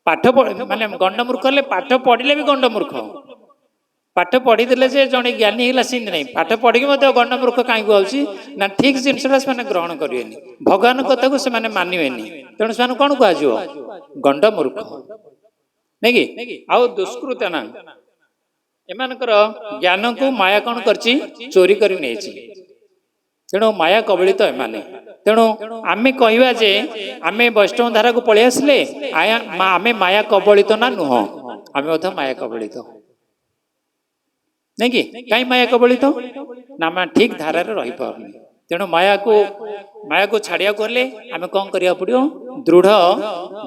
पाठ माने गंडमूर्ख हेले पाठ पढ़िले भी गंडमूर्ख पाठ पढ़ीदे जे जड़े ज्ञानी है सीन नहीं पाठ पढ़ी गंडमूर्ख कहीं आउची ना ठीक जिनसा से ग्रहण करें भगवान कथा को से मानवे तेणु से कौन कह गंडमूर्ख नहीं कि आउ दुष्कृत ना एमानकर ज्ञान को माया कौन कर चोरी कर तेणु माया कबलित एमाने तेणु आमे कहवा जे आमे वैष्णव धारा को पलि आसिले आमे माया कबलित ना नुह आमे माया कबलित नहीं कि कहीं माया कबलित ना आम ठीक धारा रही पारनी तेणु माया को छाड़िया गले आम कौन करिया पड़ो दृढ़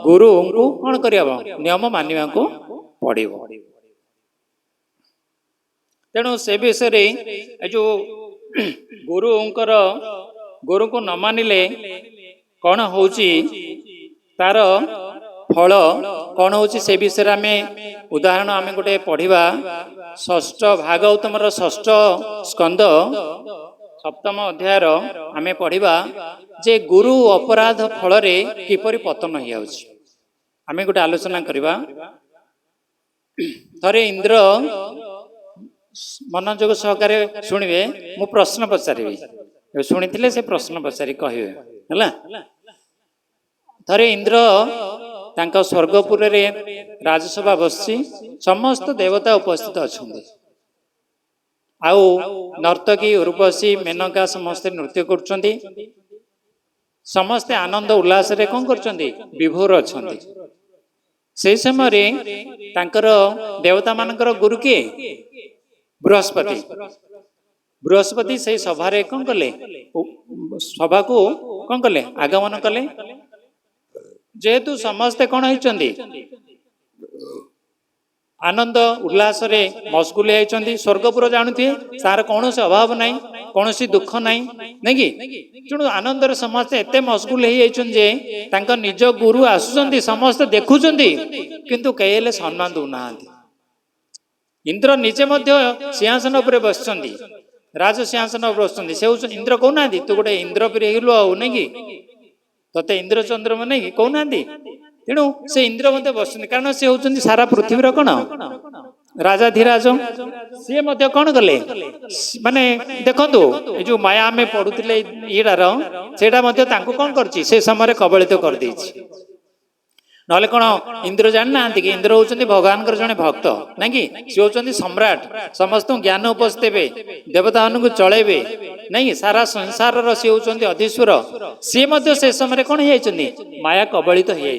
गुरु को कौन करिया नियम मानिबा को पड़िबो तेणु से विषय जो गुरु को न मानिले कौन होची तार फल कौन होची से विषय आम उदाहरण आम गोटे पढ़ा षष्ठ भागवतमर षष्ठ स्कंद सप्तम अध्यायर आम पढ़ा जे गुरु अपराध फल किपरि पतन हो आम गोटे आलोचना करवा थरे इंद्र मनोजोग सहकारे शुणवे मु प्रश्न पचारि शुणी से प्रश्न पचारि कहे थरे इंद्र तांका स्वर्गपुर रे राजसभा बसी समस्त देवता उपस्थित अच्छा आउ नर्तकी उर्वशी मेनका समस्ते नृत्य करुछंती समस्ते आनंद उल्लास रे कौन करछंती विभोर अछंती से समय रे तांकर देवता मानकर गुरु के बृहस्पति बृहस्पति से सभा रे कौन कले सभा को कौन कले आगमन कले जेहेतु समस्ते कौन होइचंती आनंद उल्लास रे मशगुल होइचंती स्वर्गपुर जानुथे तार कौन से अभाव नहीं कौन सी दुख नहीं नहीं कि तेणु आनंद समस्ते एते मशगुल होइचन जे तांका निज गुरु आसुचंती समस्त देखुचंती किंतु कहेले सम्मान दउना इंद्र निजे मध्य सिंहासन उपर बसचंती राज सिंहासन उपर बसचंती से इंद्र कहना तू गोटे इंद्र पर हेलु आ नहीं कि तते इंद्र चंद्रमा नहीं कहना तेणु से इंद्र मध्य बस कारण सी होती सारा पृथ्वीर कौन राजाधिराज सी कौन कले माने देखु जो माया आम पढ़ुले ईटार से कौन कर समय कबलित कर ना कौन इंद्र जाना कि इंद्र होती भगवान जड़े भक्त ना कि सी होती सम्राट समस्त ज्ञान उपस्थे देवता मान को चलेबे नहीं सारा संसार सी होती अधीश्वर सी से समय कौन माया कबलित हो